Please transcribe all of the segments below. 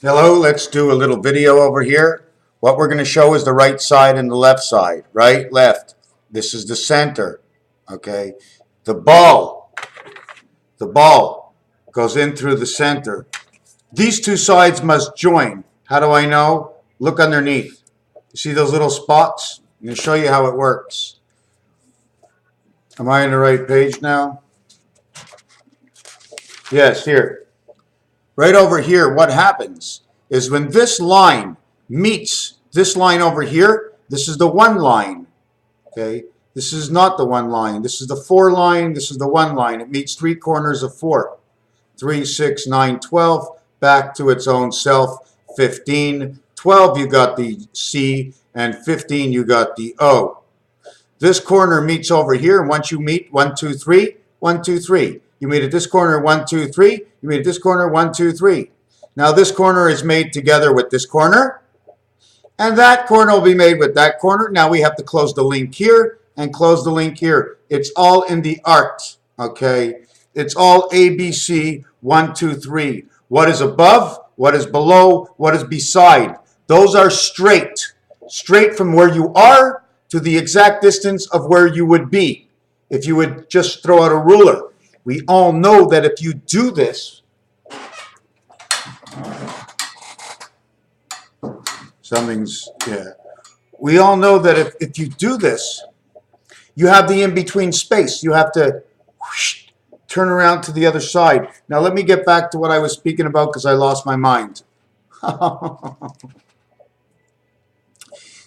Hello, let's do a little video over here. What we're going to show is the right side and the left side. Right, left. This is the center. Okay. The ball goes in through the center. These two sides must join. How do I know? Look underneath. You see those little spots? I'm going to show you how it works. Am I on the right page now? Yes, here. Right over here, what happens is when this line meets this line over here, this is the one line. Okay, this is not the one line. This is the 4 line. This is the 1 line. It meets 3 corners of 4. 3, 6, 9, 12. Back to its own self. 15. 12, you got the C, and 15, you got the O. This corner meets over here, and once you meet 1, 2, 3, 1, 2, 3. You meet at this corner 1, 2, 3. You meet at this corner 1, 2, 3. Now this corner is made together with this corner, and that corner will be made with that corner. Now we have to close the link here and close the link here. It's all in the art, okay? It's all ABC 1, 2, 3. What is above? What is below? What is beside? Those are straight from where you are to the exact distance of where you would be if you would just throw out a ruler. We all know that if you do this, we all know that if you do this, you have the in-between space. You have to whoosh, turn around to the other side. Now let me get back to what I was speaking about because I lost my mind.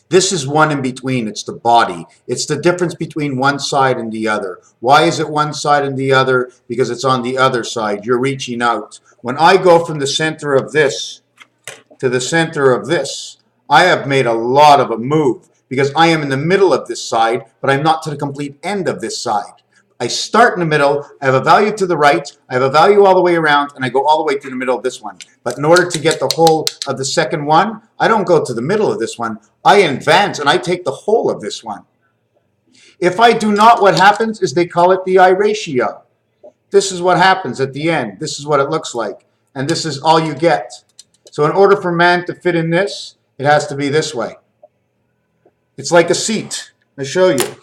This is one in between. It's the body. It's the difference between one side and the other. Why is it one side and the other? Because it's on the other side. You're reaching out. When I go from the center of this to the center of this, I have made a lot of a move because I am in the middle of this side, but I'm not to the complete end of this side. I start in the middle, I have a value to the right, I have a value all the way around, and I go all the way to the middle of this one. But in order to get the whole of the second one, I don't go to the middle of this one. I advance and I take the whole of this one. If I do not, what happens is they call it the I ratio. This is what happens at the end. This is what it looks like. And this is all you get. So in order for man to fit in this, it has to be this way. It's like a seat. I'll show you.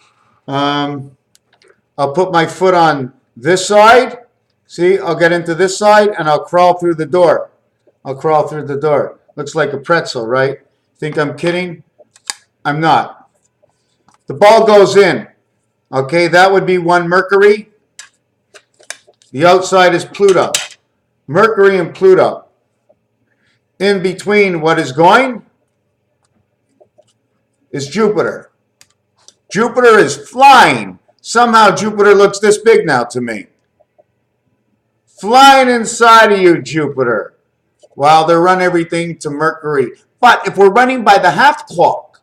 I'll put my foot on this side. See, I'll get into this side and I'll crawl through the door. I'll crawl through the door. Looks like a pretzel, right? Think I'm kidding? I'm not. The ball goes in. Okay, that would be 1 Mercury. The outside is Pluto. Mercury and Pluto. In between what is going is Jupiter. Jupiter is flying. Somehow Jupiter looks this big now to me. Flying inside of you, Jupiter. While they run everything to Mercury. But if we're running by the half clock,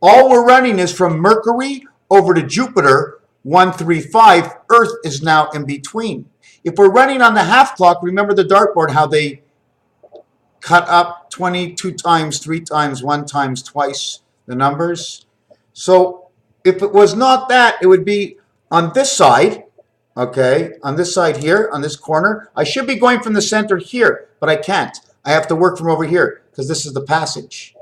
all we're running is from Mercury over to Jupiter, 135. Earth is now in between. If we're running on the half clock, remember the dartboard, how they cut up 22 times, 3 times, 1 times, twice the numbers. So if it was not that, it would be on this side, okay, on this side here, on this corner. I should be going from the center here, but I can't. I have to work from over here because this is the passage.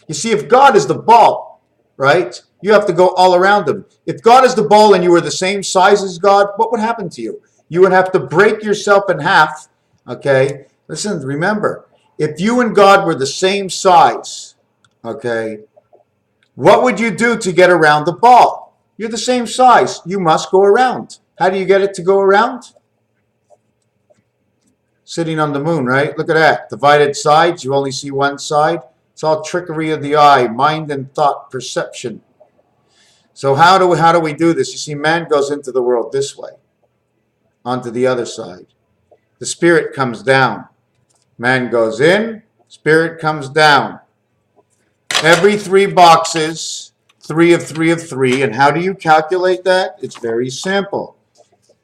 You see, if God is the ball, right, you have to go all around him. If God is the ball and you were the same size as God, what would happen to you? You would have to break yourself in half, okay? Listen, remember, if you and God were the same size, okay, what would you do to get around the ball? You're the same size. You must go around. How do you get it to go around? Sitting on the moon, right? Look at that. Divided sides. You only see one side. It's all trickery of the eye, mind and thought, perception. So how do we do this? You see, man goes into the world this way, onto the other side. The spirit comes down. Man goes in. Spirit comes down. Every 3 boxes, 3 of 3 of 3. And how do you calculate that? It's very simple.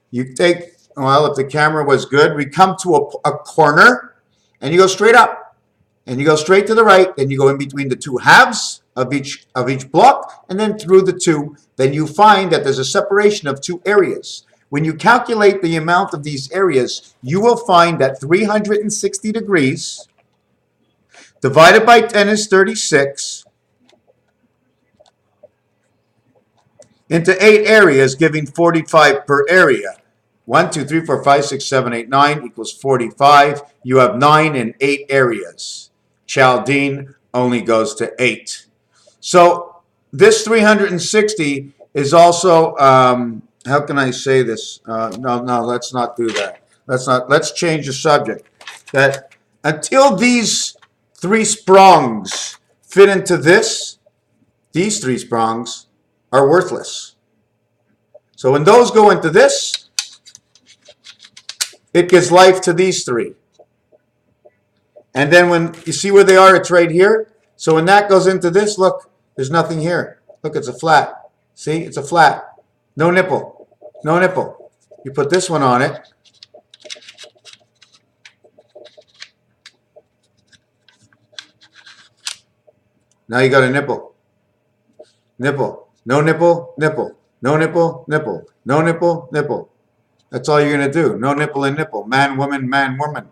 You take, well, if the camera was good, we come to a corner, and you go straight up. And you go straight to the right, then you go in between the 2 halves of each block, and then through the 2. Then you find that there's a separation of 2 areas. When you calculate the amount of these areas, you will find that 360 degrees Divided by 10 is 36. Into 8 areas, giving 45 per area. 1, 2, 3, 4, 5, 6, 7, 8, 9 equals 45. You have 9 and 8 areas. Chaldean only goes to 8. So this 360 is also, how can I say this? No, let's not do that. Let's change the subject. That until these 3 sprongs fit into this, these 3 sprongs are worthless. So when those go into this, it gives life to these 3. And then when you see where they are, it's right here. So when that goes into this, look, there's nothing here. Look, it's a flat. See, it's a flat. No nipple. No nipple. You put this one on it. Now you got a nipple. Nipple. No nipple, nipple. No nipple, nipple. No nipple, nipple. That's all you're going to do. No nipple and nipple. Man, woman, man, woman.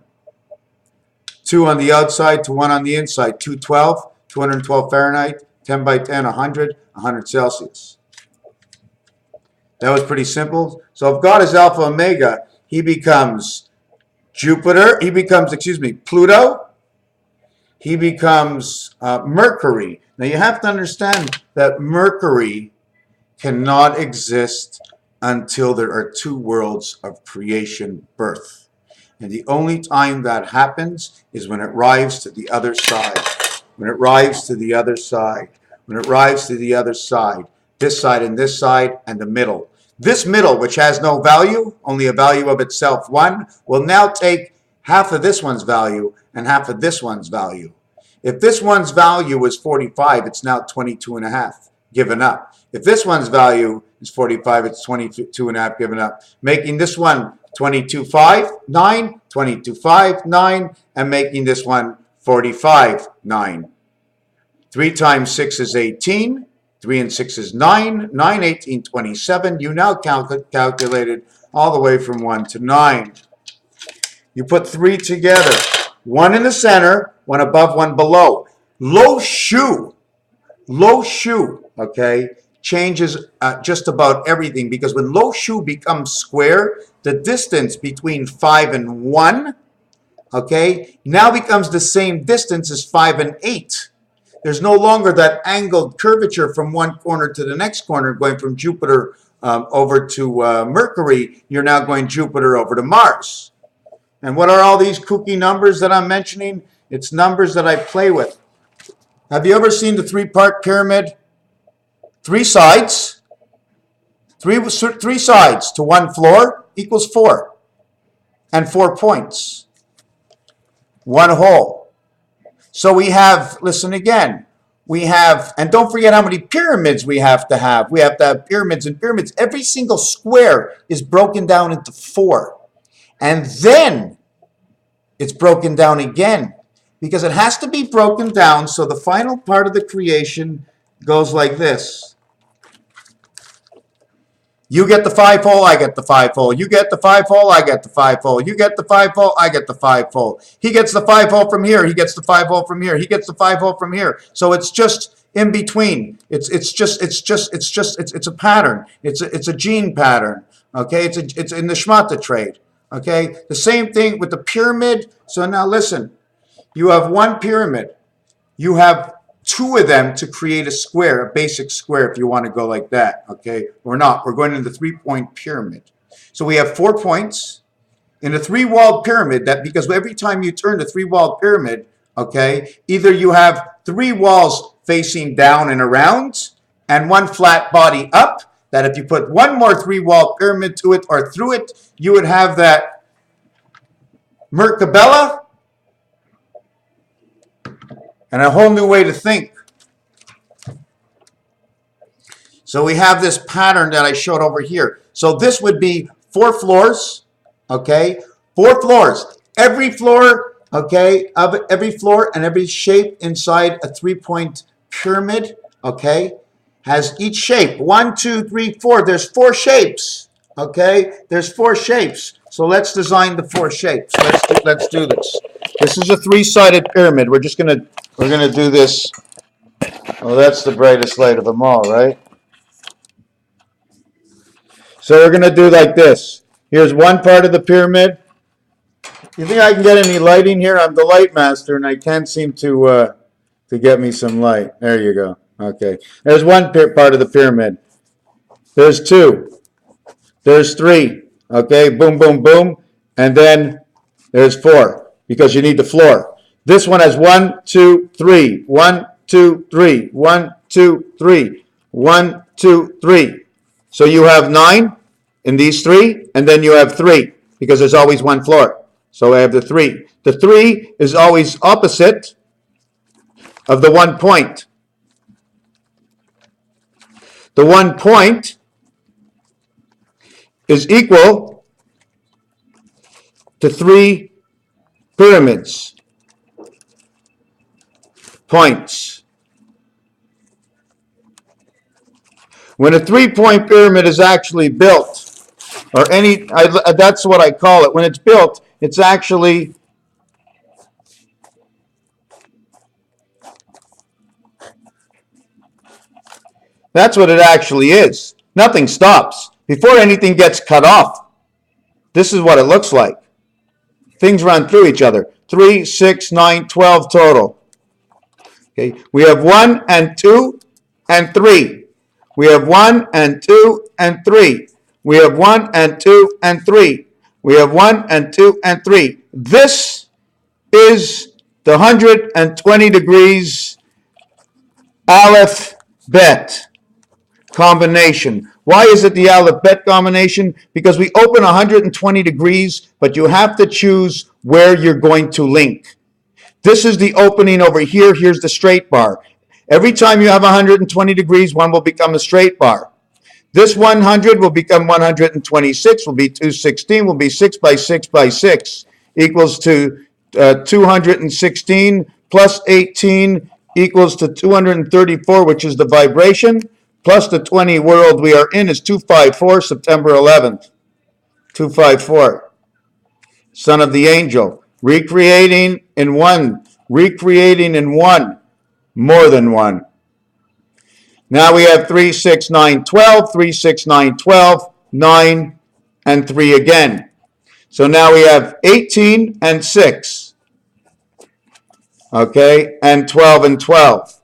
2 on the outside to 1 on the inside. 212, 212 Fahrenheit, 10 by 10, 100, 100 Celsius. That was pretty simple. So if God is Alpha Omega, he becomes Jupiter. He becomes, Pluto. He becomes Mercury. Now you have to understand that Mercury cannot exist until there are 2 worlds of creation birth. And the only time that happens is when it arrives to the other side. When it arrives to the other side. When it arrives to the other side. This side and this side and the middle. This middle, which has no value, only a value of itself, 1, will now take half of this one's value and half of this one's value. If this one's value was 45, it's now 22.5, given up. If this one's value is 45, it's 22.5, given up. Making this one 22.5, 9, 22.5, 9, and making this one 45, 9. 3 times 6 is 18. 3 and 6 is 9. 9, 18, 27. You now calculated all the way from 1 to 9. You put 3 together. 1 in the center, 1 above, 1 below. Low shoe, okay, changes just about everything, because when low shoe becomes square, the distance between 5 and 1, okay, now becomes the same distance as 5 and 8. There's no longer that angled curvature from one corner to the next corner, going from Jupiter over to Mercury. You're now going Jupiter over to Mars. And what are all these kooky numbers that I'm mentioning? It's numbers that I play with. Have you ever seen the 3-part pyramid? 3 sides. 3 sides to 1 floor equals 4. And 4 points. 1 hole. So we have, listen again, we have, and don't forget how many pyramids we have to have. We have to have pyramids and pyramids. Every single square is broken down into 4. And then it's broken down again, because it has to be broken down so the final part of the creation goes like this. You get the 5-hole, I get the 5-hole. You get the 5-hole, I get the 5-hole. You get the 5-hole, I get the 5-hole. He gets the 5-hole from here. He gets the 5-hole from here. He gets the 5-hole from here. So it's just in between. It's a pattern. It's a gene pattern. Okay, it's in the Shmata trade. Okay, the same thing with the pyramid. So now listen, you have 1 pyramid. You have 2 of them to create a square, a basic square, if you want to go like that. Okay, we're not. We're going into the 3-point pyramid. So we have 4 points in a 3-walled pyramid. That because every time you turn the 3-walled pyramid, okay, either you have 3 walls facing down and around, and 1 flat body up. That if you put 1 more 3-walled pyramid to it or through it, you would have that Merkabella and a whole new way to think. So we have this pattern that I showed over here. So this would be 4 floors, okay? 4 floors. Every floor, okay, of every floor and every shape inside a 3-point pyramid, okay, has each shape. 1, 2, 3, 4. There's 4 shapes, okay? There's 4 shapes. So let's design the 4 shapes. Let's do this. This is a 3-sided pyramid. We're gonna do this. Well, that's the brightest light of them all, right? So we're gonna do like this. Here's one part of the pyramid. You think I can get any lighting here? I'm the light master, and I can't seem to get me some light. There you go. Okay. There's one part of the pyramid. There's 2. There's 3. Okay. Boom, boom, boom. And then there's 4 because you need the floor. This one has 1, 2, 3. 1, 2, 3. 1, 2, 3. 1, 2, 3. So you have 9 in these 3, and then you have 3 because there's always one floor. So I have the 3. The 3 is always opposite of the 1 point. The 1 point is equal to 3 pyramids, points. When a 3-point pyramid is actually built, or that's what I call it. When it's built, it's actually that's what it actually is. Nothing stops. Before anything gets cut off, this is what it looks like. Things run through each other. 3, 6, 9, 12 total. Okay, we have 1 and 2 and 3. We have 1 and 2 and 3. We have 1 and 2 and 3. We have 1 and 2 and 3. This is the 120 degrees Aleph Bet combination. Why is it the Aleph Bet combination? Because we open 120 degrees, but you have to choose where you're going to link. This is the opening over here. Here's the straight bar. Every time you have 120 degrees, one will become a straight bar. This 100 will become 126, will be 216, will be 6 by 6 by 6, equals to 216 plus 18 equals to 234, which is the vibration, plus the 20 world we are in is 254, September 11th. 254. Son of the angel. Recreating in one. Recreating in one. More than one. Now we have 3, 6, 9, 12, 3, 6, 9, 12, 9, and 3 again. So now we have 18 and 6. Okay, and 12 and 12.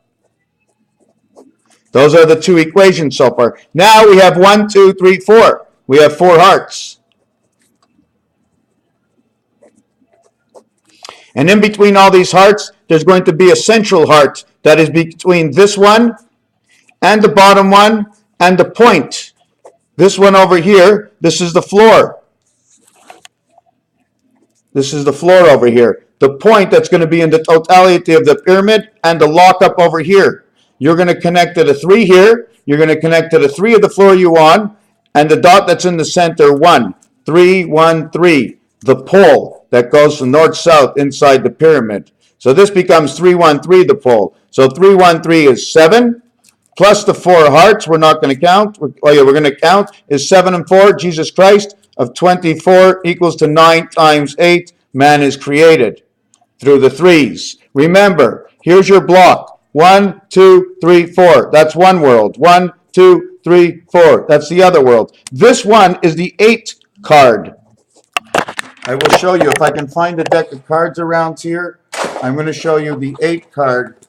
Those are the 2 equations so far. Now we have 1, 2, 3, 4. We have 4 hearts. And in between all these hearts, there's going to be a central heart that is between this one and the bottom one and the point. This one over here, this is the floor. This is the floor over here. The point that's going to be in the totality of the pyramid and the lockup over here. You're going to connect to the 3 here. You're going to connect to the 3 of the floor you want. And the dot that's in the center, 1, 3, 1, 3. The pole that goes from north-south inside the pyramid. So this becomes 3, 1, 3, the pole. So 3, 1, 3 is 7. Plus the 4 hearts, we're not going to count. We're going to count is 7 and 4. Jesus Christ of 24 equals to 9 times 8. Man is created through the 3s. Remember, here's your block. 1, 2, 3, 4. That's one world. 1, 2, 3, 4. That's the other world. This one is the 8 card. I will show you. If I can find a deck of cards around here, I'm going to show you the 8 card.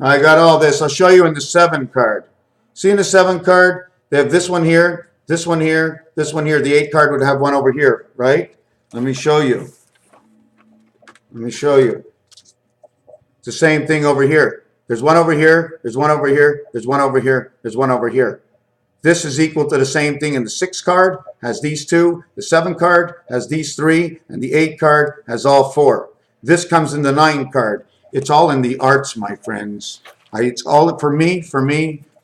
I got all this. I'll show you in the 7 card. See in the 7 card, they have this one here, this one here, this one here. The 8 card would have one over here, right? Let me show you. Let me show you. It's the same thing over here. There's one over here, there's one over here, there's one over here, there's one over here. This is equal to the same thing in the 6 card, has these 2. The 7 card has these 3, and the 8 card has all 4. This comes in the 9 card. It's all in the arts, my friends. It's all for me.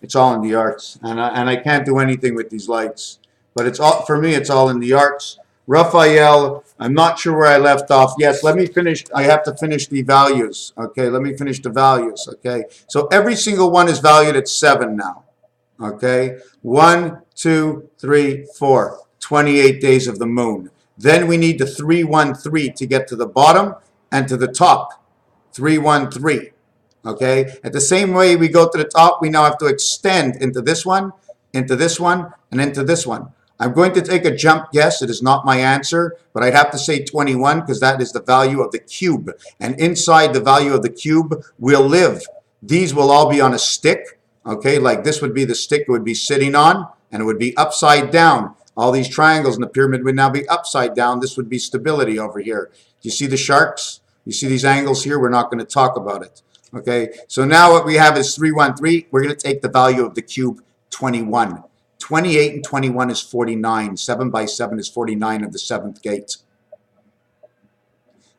It's all in the arts, and I can't do anything with these lights. But it's all for me. It's all in the arts. Raphael, I'm not sure where I left off. Yes, let me finish. I have to finish the values. Okay, let me finish the values. Okay, so every single one is valued at 7 now. Okay, 1, 2, 3, 4. 28 days of the moon. Then we need the 313 to get to the bottom and to the top. 313. Okay? At the same way we go to the top, we now have to extend into this one, and into this one. I'm going to take a jump guess. It is not my answer, but I'd have to say 21 because that is the value of the cube. And inside the value of the cube will live. These will all be on a stick. Okay, like this would be the stick it would be sitting on, and it would be upside down. All these triangles in the pyramid would now be upside down. This would be stability over here. Do you see the sharks? You see these angles here? We're not going to talk about it. Okay, so now what we have is 313. We're going to take the value of the cube, 21. 28 and 21 is 49. 7 by 7 is 49 of the 7th gate.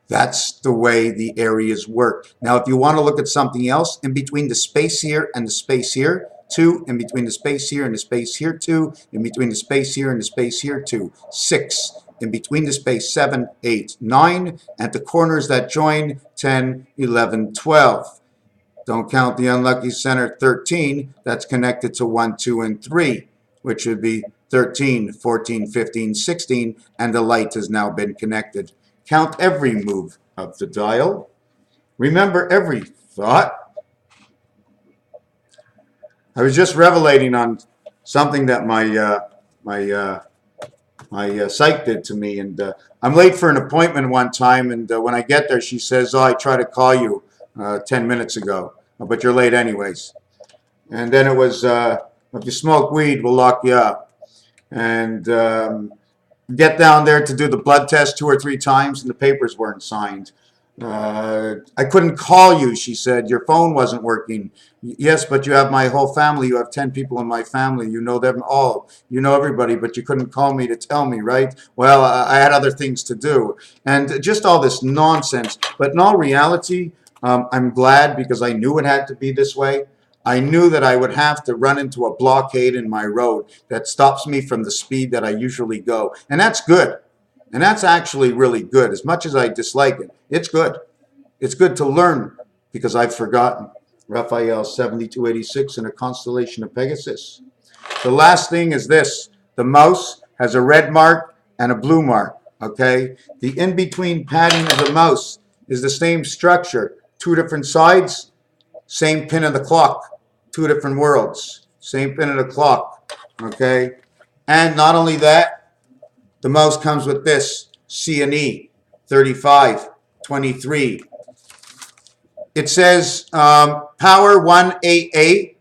That's the way the areas work. Now, if you want to look at something else, in between the space here and the space here, 2, in between the space here and the space here, 2, in between the space here and the space here, 2, 6, in between the space, 7, 8, 9, at the corners that join, 10, 11, 12. Don't count the unlucky center, 13, that's connected to 1, 2, and 3, which would be 13, 14, 15, 16, and the light has now been connected. Count every move of the dial. Remember every thought. I was just revelating on something that my psych did to me, and I'm late for an appointment one time, and when I get there, she says, "Oh, I tried to call you 10 minutes ago, but you're late anyways." And then it was, "If you smoke weed, we'll lock you up." And get down there to do the blood test 2 or 3 times, and the papers weren't signed. I couldn't call you, she said. Your phone wasn't working. Yes, but you have my whole family. You have 10 people in my family. You know them all. You know everybody, but you couldn't call me to tell me, right? Well, I had other things to do. And just all this nonsense. But in all reality, I'm glad because I knew it had to be this way. I knew that I would have to run into a blockade in my road that stops me from the speed that I usually go. And that's good. And that's actually really good. As much as I dislike it, it's good. It's good to learn because I've forgotten. Raphael 7286 in a constellation of Pegasus. The last thing is this. The mouse has a red mark and a blue mark. Okay? The in-between padding of the mouse is the same structure. 2 different sides, same pin of the clock. 2 different worlds. Same pin of the clock. Okay? And not only that, the mouse comes with this, C and E, 35, 23. It says power 1AA.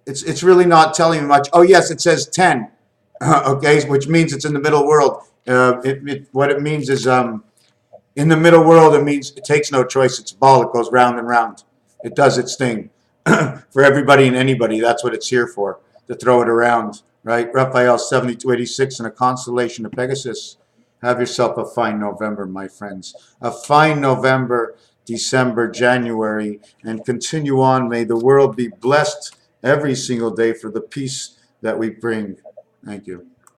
It's really not telling me much. Oh, yes, it says 10, okay, which means it's in the middle world. What it means is in the middle world, it means it takes no choice. It's a ball. It goes round and round. It does its thing. For everybody and anybody, that's what it's here for, to throw it around. Right? Raphael 7286 in a constellation of Pegasus. Have yourself a fine November, my friends. A fine November, December, January, and continue on. May the world be blessed every single day for the peace that we bring. Thank you.